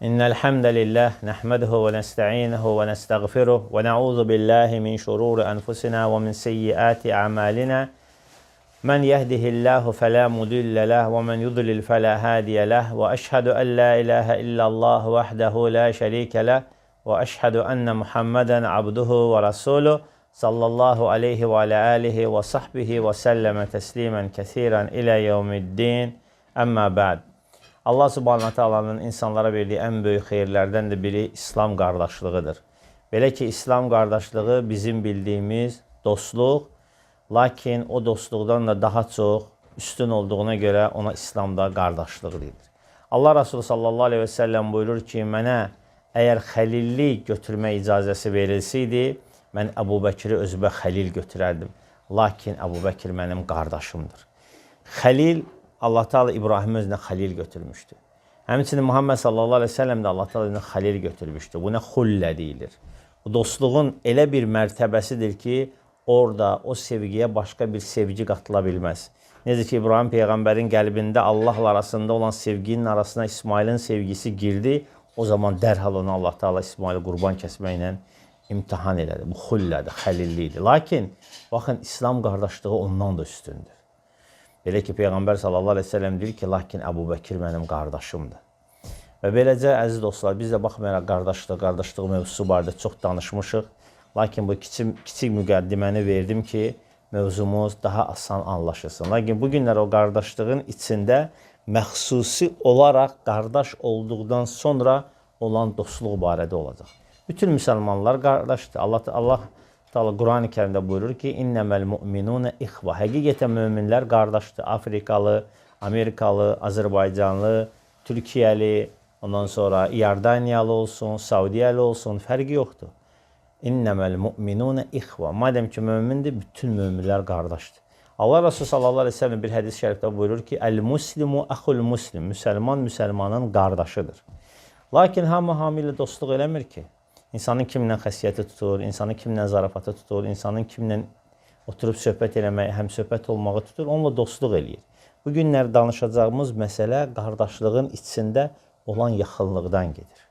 إن الحمد لله نحمده ونستعينه ونستغفره ونعوذ بالله من شرور أنفسنا ومن سيئات أعمالنا من يهده الله فلا مضل له ومن يضلل فلا هادي له وأشهد أن لا إله إلا الله وحده لا شريك له وأشهد أن محمدا عبده ورسوله صلى الله عليه وعلى آله وصحبه وسلم تسليما كثيرا إلى يوم الدين أما بعد. Allah subhanahu ta'alanın insanlara verdiği en büyük xeyirlərdən də biri İslam qardaşlığıdır. Belə ki, İslam qardaşlığı bizim bildiyimiz dostluq, lakin o dostluqdan da daha çox üstün olduğuna görə ona İslamda qardaşlıq deyilir. Allah Resulü sallallahu aleyhi ve sellem buyurur ki, mənə əgər xəlillik götürmə icazəsi verilsəydi, mən Əbu Bəkiri özümə xəlil götürərdim. Lakin Əbu Bəkir mənim qardaşımdır. Xəlil, Allah Teala İbrahim özünə xəlil götürmüşdü. Həmçinin Muhammed sallallahu aleyhi ve sellem də Allah Teala özünə xəlil götürmüşdü. Buna xullə deyilir. Bu dostluğun elə bir mərtəbəsidir ki, orada o sevgiyə başqa bir sevgi qatıla bilməz. Necə ki, İbrahim Peyğəmbərin qəlbində Allahla arasında olan sevginin arasına İsmailin sevgisi girdi, o zaman dərhal onu Allah Teala İsmaili qurban kəsməklə imtihan elədi. Bu xullədir, xəlillikdir. Lakin, baxın, İslam qardaşlığı ondan da üstündür. Belə ki, Peyğəmbər sallallahu aleyhi ve sellem deyir ki, lakin Əbu Bəkir mənim qardaşımdır. Və beləcə, əziz dostlar, biz də baxmayaraq qardaşlıq mövzusu barədə çox danışmışıq. Lakin bu kiçik müqəddiməni verdim ki, mövzumuz daha asan anlaşılsın. Lakin bu günlər o qardaşlığın içində məxsusi olaraq qardaş olduqdan sonra olan dostluq barədə olacaq. Bütün müsəlmanlar qardaşdır. Allah Quran-ı Kərimdə buyurur ki, İnnəməl mu'minunə ixva. Həqiqətən möminlər qardaşdır. Afrikalı, Amerikalı, Azərbaycanlı, Türkiyəli, ondan sonra İordaniyalı olsun, Saudiyalı olsun, fərqi yoxdur. İnnəməl mu'minunə ixva. Madəm ki, mömindir, bütün möminlər qardaşdır. Allah Resulü sallallahu aleyhi ve sellem bir hədis şərifdə buyurur ki, Əl-muslimu əxul muslim. Müsəlman müsəlmanın qardaşıdır. Lakin hamı ilə dostluq eləmir ki. İnsanın kimlə xəsiyyəti tutur, insanın kimlə zarafatı tutur, insanın kimlə oturub söhbət eləməyi, həm söhbət olmağı tutur, onunla dostluq eləyir. Bu günlər danışacağımız məsələ qardaşlığın içində olan yaxınlıqdan gedir.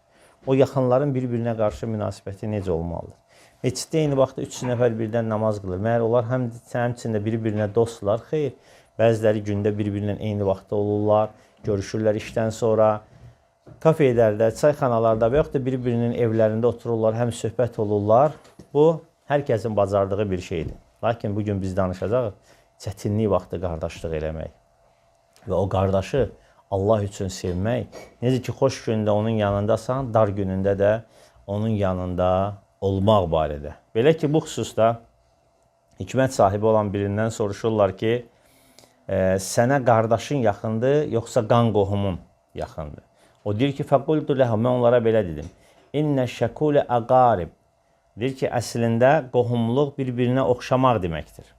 O yaxınların bir-birinə qarşı münasibəti necə olmalıdır? Məsciddə eyni vaxtda 3 nəfər birdən namaz qılır. Məyər onlar həmçində bir-birinə dostlar? Xeyr. Bəziləri gündə bir-birinə eyni vaxtda olurlar, görüşürlər işdən sonra. Kafelərdə, çayxanalarda və yaxud da bir-birinin evlərində otururlar, həm söhbət olurlar. Bu, hər kəsin bacardığı bir şeydir. Lakin bugün biz danışacağıq, çətinlik vaxtı qardaşlıq eləmək və o qardaşı Allah üçün sevmək. Necə ki, xoş gündə onun yanındasan, dar günündə də onun yanında olmaq barədə. Belə ki, bu xüsusda hikmət sahibi olan birindən soruşurlar ki, sənə qardaşın yaxındır, yoxsa qan qohumun yaxındır? O deyir ki, fəqultu ləhə, mən onlara belə dedim. İnnə şəkulə əqarib. Deyir ki, əslində qohumluq bir-birinə oxşamaq deməkdir.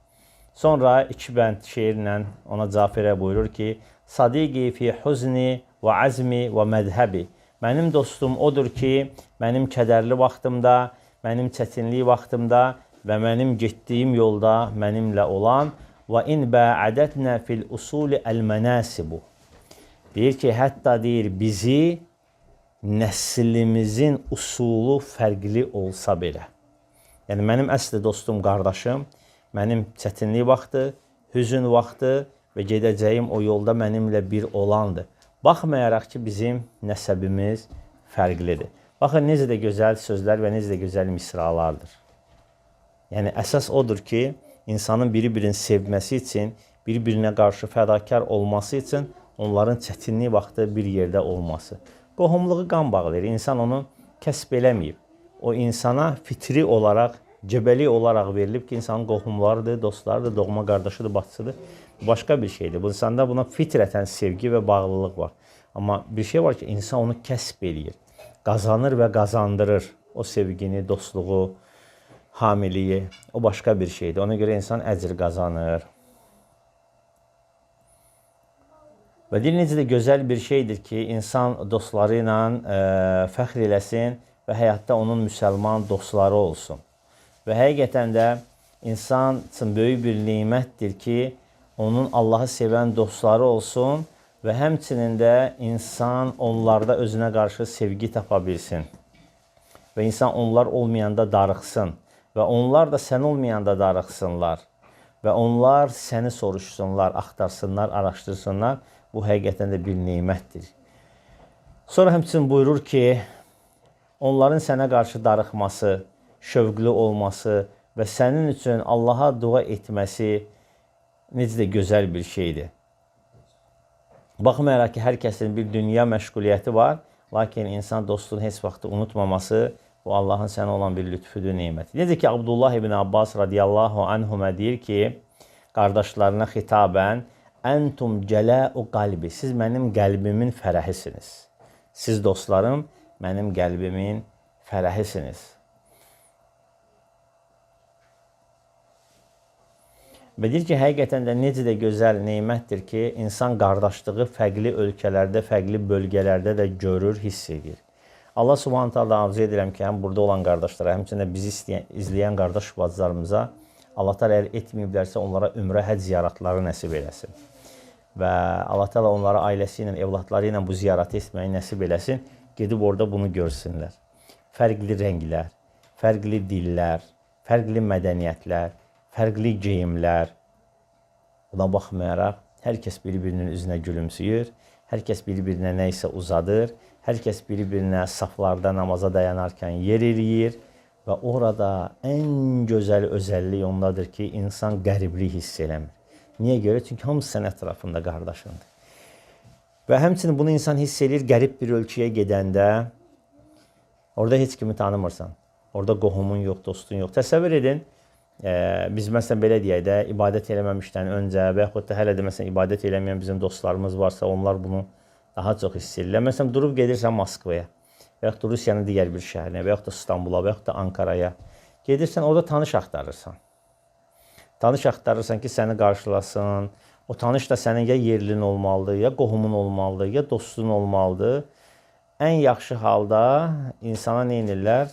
Sonra 2 bənd şeirlə ona cavab verə buyurur ki, Sadiqi fi huzni və azmi və mədhəbi. Mənim dostum odur ki, mənim kədərli vaxtımda, mənim çətinlik vaxtımda və mənim getdiyim yolda mənimlə olan və in bə'ədətnə fil usuli əl-mənəsibu. Deyir ki, hətta deyir, bizi nəslimizin usulu fərqli olsa belə. Yəni, mənim əsli dostum, qardaşım, mənim çətinlik vaxtı, hüzün vaxtı və gedəcəyim o yolda mənimlə bir olandır. Baxmayaraq ki, bizim nəsəbimiz fərqlidir. Baxın, necə də gözəl sözlər və necə də gözəl misralardır. Yəni, əsas odur ki, insanın bir-birini sevməsi üçün, bir-birinə qarşı fədakar olması üçün onların çətinlik vaxtı bir yerdə olması. Qohumluğu qan bağlayır. İnsan onu kəsb eləməyib. O insana fitri olaraq, cəbəli olaraq verilib ki, insanın qohumlarıdır, dostlarıdır, doğma qardaşıdır, bacısıdır. Başqa bir şeydir. Bu insanda buna fitrətən sevgi və bağlılıq var. Amma bir şey var ki, insan onu kəsb eləyir. Qazanır və qazandırır o sevgini, dostluğu, hamiliyi. O başqa bir şeydir. Ona görə insan əcr qazanır. Və deyir, necə də gözəl bir şeydir ki, insan dostları ilə fəxr eləsin və həyatda onun müsəlman dostları olsun. Və həqiqətən də insan üçün böyük bir nimətdir ki, onun Allahı sevən dostları olsun və həmçinin də insan onlarda özünə qarşı sevgi tapa bilsin və insan onlar olmayanda darıxsın və onlar da sən olmayanda darıxsınlar və onlar səni soruşsunlar, axtarsınlar, araşdırsınlar. Bu həqiqətən də bir nemətdir. Sonra həmçinin buyurur ki, onların sənə qarşı darıxması, şövqlü olması və sənin üçün Allaha dua etməsi necə də gözəl bir şeydir. Baxmayaraq ki, hər kəsin bir dünya məşğuliyyəti var, lakin insan dostluğunu heç vaxt unutmaması bu Allahın sənə olan bir lütfüdür, neməti. Necə ki, Abdullah ibn Abbas radiyallahu anhumə deyir ki, qardaşlarına xitabən, Əntum cələu qalbi, siz mənim qəlbimin fərəhisiniz. Siz dostlarım, mənim qəlbimin fərəhisiniz. Və deyir ki, həqiqətən də necə də gözəl neymətdir ki, insan qardaşlığı fərqli ölkələrdə, fərqli bölgələrdə də görür, hiss edir. Allah subhanət hala arzu edirəm ki, həm burada olan qardaşlara, həmçinin də bizi izləyən qardaş bacılarımıza Allah təala əgər etməyiblərsə, onlara ümrə həcc ziyarətləri nəsib eləsin. Və Allah təala onlara ailəsi ilə, evlatları ilə bu ziyarəti etməyi nəsib eləsin, gedib orada bunu görsünlər. Fərqli rənglər, fərqli dillər, fərqli mədəniyyətlər, fərqli geyimlər. Buna baxmayaraq, hər kəs bir-birinin üzünə gülümsüyür, hər kəs bir-birinə nə isə uzadır, hər kəs bir-birinə saflarda namaza dayanarkən yer eləyir və orada ən gözəl özəllik ondadır ki, insan qəriblik hiss eləmir. Niyə görə? Çünki hamısı sənin ətrafında qardaşındır. Və həmçinin bunu insan hiss edir, qərib bir ölkəyə gedəndə, orada heç kimi tanımırsan. Orada qohumun yox, dostun yox. Təsəvvür edin, biz məsələn belə deyək də, ibadət eləməmişdən öncə və yaxud da hələ də məsələn ibadət eləməyən bizim dostlarımız varsa, onlar bunu daha çox hiss edirlər. Məsələn, durub gedirsən Moskvaya və yaxud da Rusiyanın digər bir şəhərinə və yaxud da İstanbula və yaxud da Ankaraya. Gedirsən, orada tanış axtarırsan. Tanış axtarırsan ki, səni qarşılasın. O tanış da sənin ya yerlin olmalıdır, ya qohumun olmalıdır, ya dostun olmalıdır. Ən yaxşı halda insana nə edirlər?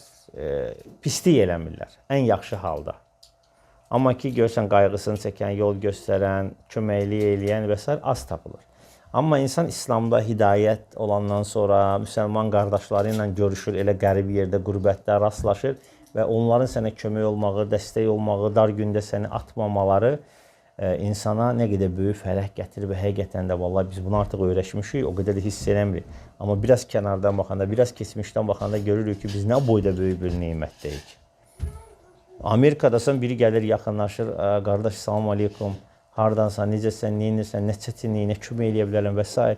Pislik eləmirlər. Ən yaxşı halda. Amma ki, görsən qayğısını çəkən, yol göstərən, köməklik eləyən və s. az tapılır. Amma insan İslamda hidayət olandan sonra müsəlman qardaşları ilə görüşür, elə qərib yerdə, qürbətdə rastlaşır və onların sənə kömək olmağı, dəstək olmağı, dar gündə səni atmamaları insana nə qədər böyük fərəh gətirir və həqiqətən də vallahi biz bunu artıq öyrəşmişik, o qədər də hiss eləmirik. Amma biraz kənardan baxanda, biraz keçmişdən baxanda görürük ki, biz nə boyda böyük bir nemətdəyik. Amerikadasan biri gəlir, yaxınlaşır, qardaş, salam aleykum, hardansan, necəsən, neyinirsən, nə çətinliyi, nə kömək eləyə bilərəm və s.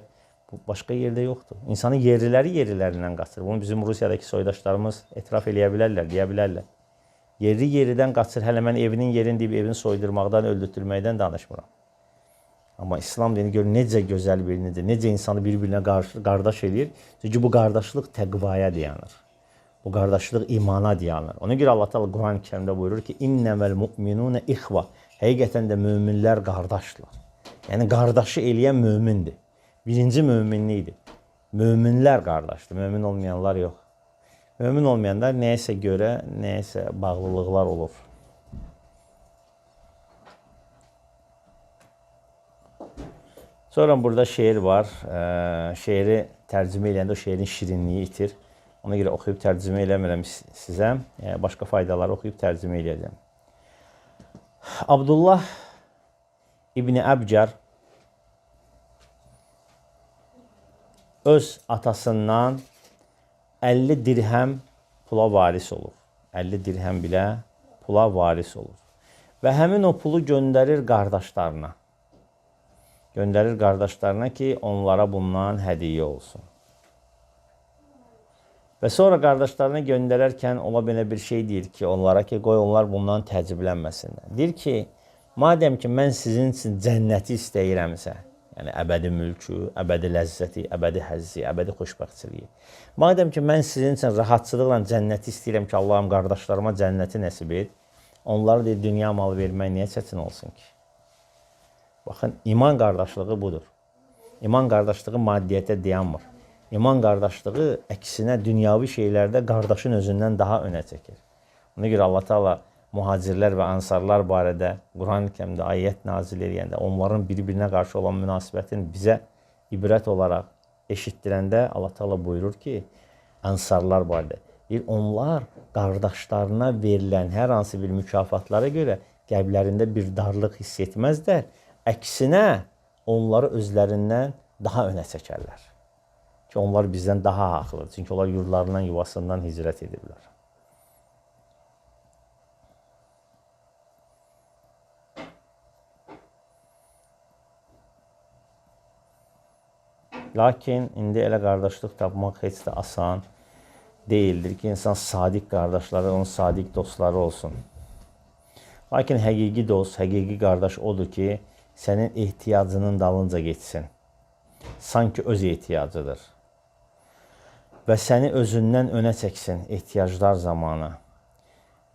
Bu başqa yerdə yoxdur. İnsanın yerliləri yerlilərindən qaçır. Bunu bizim Rusiyadakı soydaşlarımız etiraf eləyə bilərlər, deyə bilərlər. Yerli yeridən qaçır, hələ mən evinin yerini deyib, evini soydurmaqdan, öldürtülməkdən danışmıram. Amma İslam dini gör necə gözəl birinidir, necə insanı bir-birinə qardaş eləyir. Çünki bu qardaşlıq təqvaya dayanır. Bu qardaşlıq imana dayanır. Ona görə Allah Teala Quran-ı Kərimdə buyurur ki, İnnəməl mu'minunə ixva. Həqiqətən də möminlər qardaşdırlar. Yəni qardaşı eləyən mömindir. Birinci möminlikdir. Möminlər qardaşdır, mömin olmayanlar yox. Mömin olmayanlar nəyəsə görə, nəyəsə bağlılıqlar olur. Sonra burada şeir var. Şeiri tərcümə eləyəndə o şeirin şirinliyi itir. Ona görə oxuyub tərcümə eləmirəm sizə. Başqa faydaları oxuyub tərcümə eləyəcəm. Abdullah İbni Əbcar öz atasından 50 dirhəm pula varis olur. 50 dirhəm bilə pula varis olur. Və həmin o pulu göndərir qardaşlarına. Göndərir qardaşlarına ki, onlara bundan hədiyyə olsun. Və sonra qardaşlarına göndərərkən ola belə bir şey deyir ki, onlara ki, qoy onlar bundan təəccüblənməsinlər. Deyir ki, madəm ki, mən sizin üçün cənnəti istəyirəmsə, yəni əbədi mülkü, əbədi ləzzəti, əbədi həzzi, əbədi xoşbəxtçiliyi. Madəm ki, mən sizin üçün rahatçılıqla cənnəti istəyirəm ki, Allahım qardaşlarıma cənnəti nəsib et, onlara deyir, dünya malı vermək niyə çətin olsun ki? Baxın, iman qardaşlığı budur. İman qardaşlığı maddiyyətə dayanmır. İman qardaşlığı əksinə dünyavi şeylərdə qardaşın özündən daha önə çəkir. Ona görə Allah Teala mühacirlər və ansarlar barədə Quran-ı Kərimdə ayət nazil edəndə onların bir-birinə qarşı olan münasibətini bizə ibrət olaraq eşitdirəndə Allah Teala buyurur ki, ənsarlar barədə. Deyir, onlar qardaşlarına verilən hər hansı bir mükafatlara görə qəlblərində bir darlıq hiss etməzlər. Əksinə, onları özlərindən daha önə çəkərlər. Ki, onlar bizdən daha haqlıdır. Çünki onlar yurtlarından, yuvasından hicrət ediblər. Lakin indi elə qardaşlıq tapmaq heç də asan deyildir ki, insan sadiq qardaşları, onun sadiq dostları olsun. Lakin həqiqi dost, həqiqi qardaş odur ki, sənin ehtiyacının dalınca geçsin. Sanki öz ehtiyacıdır. Və səni özündən önə çəksin ehtiyaclar zamanı.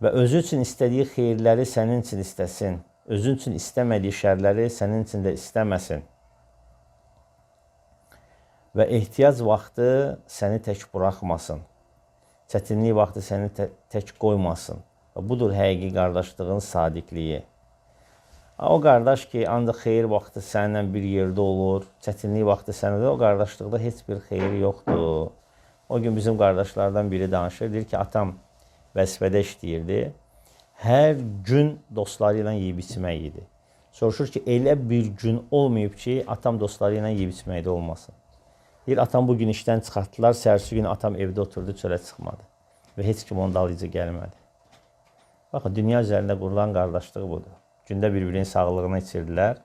Və özü üçün istədiyi xeyirləri sənin üçün istəsin. Özün üçün istəmədiyi şərləri sənin üçün də istəməsin. Və ehtiyac vaxtı səni tək buraxmasın. Çətinlik vaxtı səni tək qoymasın. Və budur həqiqi qardaşlığın sadiqliyi. O qardaş ki, ancaq xeyir vaxtı səninlə bir yerdə olur, çətinlik vaxtı sənədə, o qardaşlıqda heç bir xeyir yoxdur. O gün bizim qardaşlardan biri danışır, deyir ki, atam vəzifədə işləyirdi. Hər gün dostları ilə yeyib içmək idi. Soruşur ki, elə bir gün olmayıb ki, atam dostları ilə yeyib içməkdə olmasın. Deyir, atam bugün işdən çıxartdılar, səhərsi gün atam evdə oturdu, çölə çıxmadı. Və heç kim onun dalıcı gəlmədi. Baxın, dünya üzərində qurulan qardaşlıq budur. Gündə bir-birinin sağlığını içirdilər.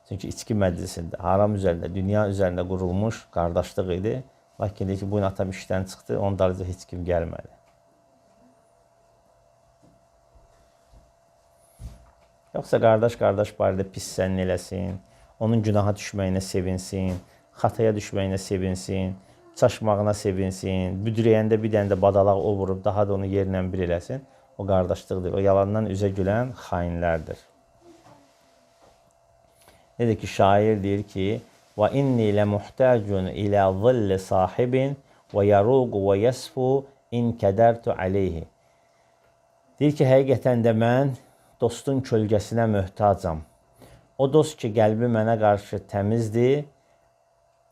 Çünki içki məclisində, haram üzərində, dünya üzərində qurulmuş qardaşlıq idi. Lakin deyir ki, bugün atam işdən çıxdı, onun dalıcı heç kim gəlmədi. Yoxsa qardaş barədə pis sənn eləsin, onun günaha düşməyinə sevinsin, xataya düşməyinə sevinsin, çaşmağına sevinsin, büdürəyəndə bir dənə də badalaq o vurub, daha da onu yerlə bir eləsin. O qardaşlıqdır. O yalandan üzə gülən xainlərdir. Nedir ki, şair deyir ki, وَإِنِّي لَمُحْتَاجٌ إِلَى ظِلِّ صَاحِبٍ وَيَرُوقُ وَيَسْفُ إِنْ كَدَرْتُ عَلَيْهِ. Deyir ki, həqiqətən də mən dostun kölgəsinə möhtacam. O dost ki, qəlbi mənə qarşı təmizdir,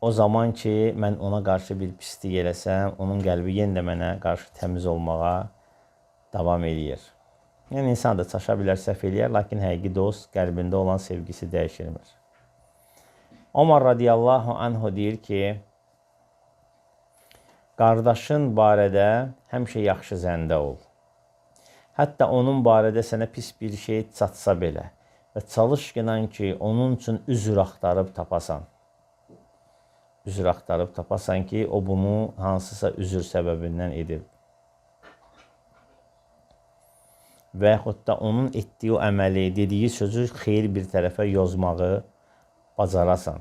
o zaman ki, mən ona qarşı bir pislik eləsəm, onun qəlbi yenə də mənə qarşı təmiz olmağa davam edir. Yəni, insan da çaşa bilər, səhv eləyər, lakin həqiqi dost qəlbində olan sevgisi dəyişilmir. Ömər radiyallahu anhu deyir ki, qardaşın barədə həmişə yaxşı zəndə ol. Hətta onun barədə sənə pis bir şey çatsa belə və çalış ki, onun üçün üzr axtarıb tapasan. Üzr axtarıb tapasan ki, o bunu hansısa üzr səbəbindən edib. Və yaxud da onun etdiyi o əməli, dediyi sözü xeyir bir tərəfə yozmağı bacarasan.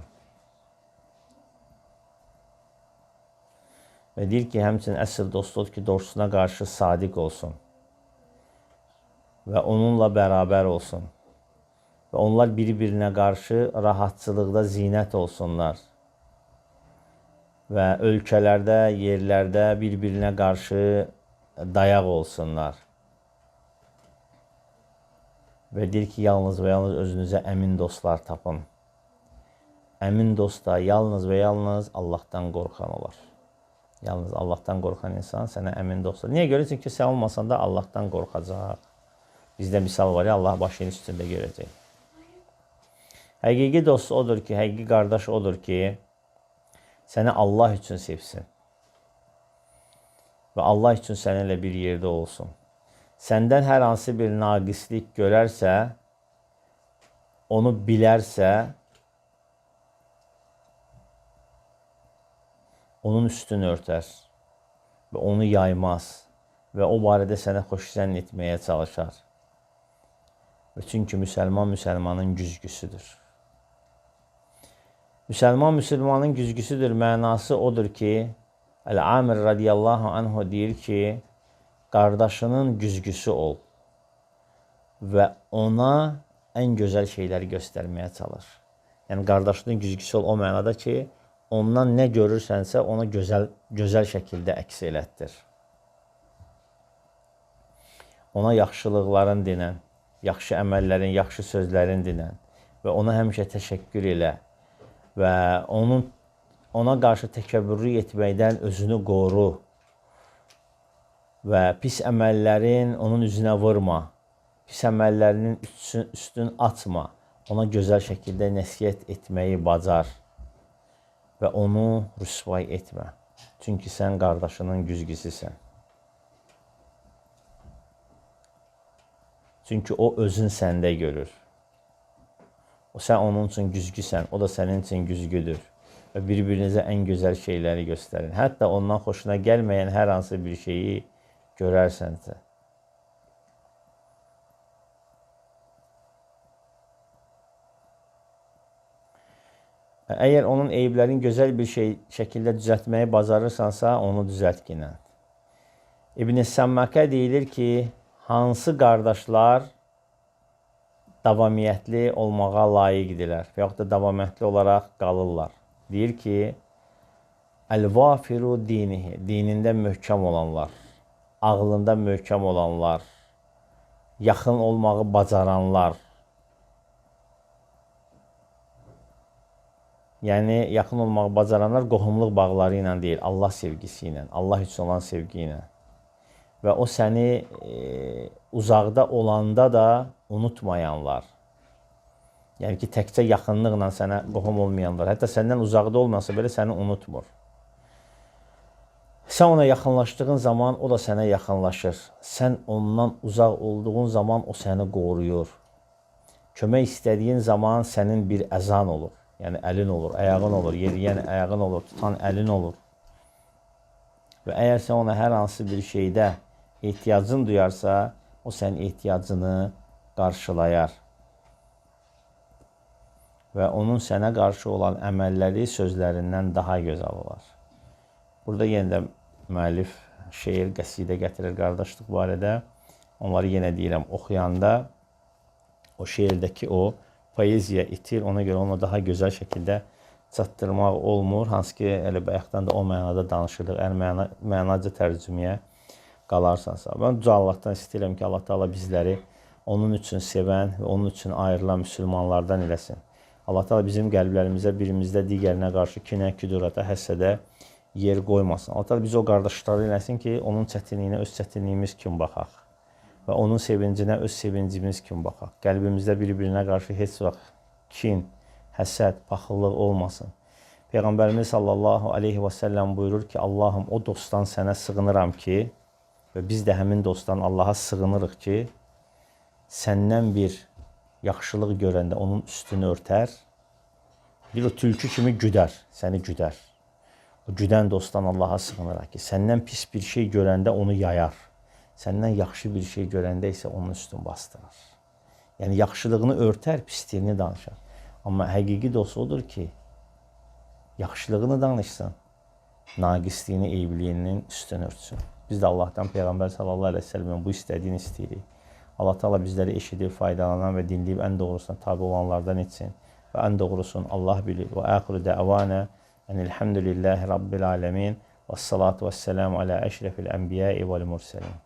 Və deyir ki, həmçinin əsl dost odur ki, dostuna qarşı sadiq olsun və onunla bərabər olsun və onlar bir-birinə qarşı rahatçılıqda zinət olsunlar və ölkələrdə, yerlərdə bir-birinə qarşı dayaq olsunlar. Və deyir ki, yalnız və yalnız özünüzə əmin dostlar tapın. Əmin dost da yalnız və yalnız Allahdan qorxan olar. Yalnız Allahdan qorxan insan sənə əmin dostlar. Niyə görə? Çünki sən olmasan da Allahdan qorxacaq. Bizdə misal var ya, Allah başının üstündə görəcək. Həqiqi dost odur ki, həqiqi qardaş odur ki, səni Allah üçün sevsin. Və Allah üçün səninlə bir yerdə olsun. Səndən hər hansı bir naqislik görərsə, onu bilərsə, onun üstünü örtər və onu yaymaz və o barədə sənə xoş zənn etməyə çalışar. Və çünki müsəlman müsəlmanın güzgüsüdür. Müsəlman müsəlmanın güzgüsüdür mənası odur ki, Əl-Amir radiyallahu anhu deyir ki, qardaşının güzgüsü ol və ona ən gözəl şeyləri göstərməyə çalış. Yəni, qardaşının güzgüsü ol o mənada ki, ondan nə görürsənsə, ona gözəl şəkildə əks elətdir. Ona yaxşılıqların dinən, yaxşı əməllərin, yaxşı sözlərin dinən və ona həmişə təşəkkür elə və ona qarşı təkəbbürlük etməkdən özünü qoru və pis əməllərin onun üzünə vurma, pis əməllərinin üstün açma, ona gözəl şəkildə nəsihət etməyi bacar və onu rüsvay etmə. Çünki sən qardaşının güzgüsüsən. Çünki o özün səndə görür. Sən onun üçün güzgüsən, o da sənin üçün güzgüdür. Və bir-birinizə ən gözəl şeyləri göstərin. Hətta ondan xoşuna gəlməyən hər hansı bir şeyi görərsənsə. Əgər onun eyiblərini gözəl bir şəkildə düzəltməyi bacarırsansa, onu düzəltginə. İbn-i Səmmakə deyilir ki, hansı qardaşlar davamiyyətli olmağa layiqdirlər və yaxud da davamiyyətli olaraq qalırlar. Deyir ki, əl-vafiru dinihi, dinində möhkəm olanlar, ağlında möhkəm olanlar, yaxın olmağı bacaranlar. Yəni, yaxın olmağı bacaranlar qohumluq bağları ilə deyil, Allah sevgisi ilə, Allah üçün olan sevgi ilə. Və o səni uzaqda olanda da unutmayanlar. Yəni ki, təkcə yaxınlıqla sənə qohum olmayanlar. Hətta səndən uzaqda olmasa belə səni unutmur. Sən ona yaxınlaşdığın zaman o da sənə yaxınlaşır. Sən ondan uzaq olduğun zaman o səni qoruyur. Kömək istədiyin zaman sənin bir əzan olur. Yəni əlin olur, ayağın olur, yeriyən ayağın olur, tutan əlin olur. Və əgər sən ona hər hansı bir şeydə ehtiyacın duyarsa, o sənin ehtiyacını qarşılayar. Və onun sənə qarşı olan əməlləri sözlərindən daha gözəl olar. Burada yenə də müəllif şeir, qəsidə gətirir qardaşlıq barədə. Onları yenə deyirəm, oxuyanda o şeirdəki o poeziya itir, ona görə onu daha gözəl şəkildə çatdırmaq olmur. Hansı ki, elə bayaqdan da o mənada danışırıq, mənaca tərcüməyə qalarsansa. Mən Yüce Allahdan istəyirəm ki, Allah Teala bizləri onun üçün sevən və onun üçün ayrılan müsəlmanlardan eləsin. Allah Teala bizim qəlblərimizə, birimizdə digərinə qarşı kinə, küdurata, həsədə yer qoymasın. Allah Teala bizi o qardaşları eləsin ki, onun çətinliyinə öz çətinliyimiz kimi baxaq və onun sevincinə öz sevincimiz kimi baxaq. Qəlbimizdə bir-birinə qarşı heç vaxt kin, həsəd, paxıllıq olmasın. Peyğəmbərimiz sallallahu aleyhi və səlləm buyurur ki, Allahım, o dostdan sənə sığınıram ki, və biz də həmin dostdan Allaha sığınırıq ki, səndən bir yaxşılıq görəndə onun üstünü örtər, bir o tülkü kimi güdər, səni güdər. O güdən dostdan Allaha sığınırıq ki, səndən pis bir şey görəndə onu yayar, səndən yaxşı bir şey görəndə isə onun üstünü bastırır. Yəni, yaxşılığını örtər, pisliyini danışar. Amma həqiqi dost odur ki, yaxşılığını danışsın, naqisliyini, eybliyinin üstünü örtsün. Biz də Allahdan Peyğəmbər sallallahu aleyhi ve sellem'in bu istədiyini istəyirik. Allah Teala bizləri eşidib, faydalanan və dinləyib ən doğrusuna tabi olanlardan etsin. Və ən doğrusunu Allah bilir. Və əxiru dəvanə enilhamdülillahi rabbil alemin. Və salatu və selamu alə əşrefil ənbiyai vəl-mürsəlin.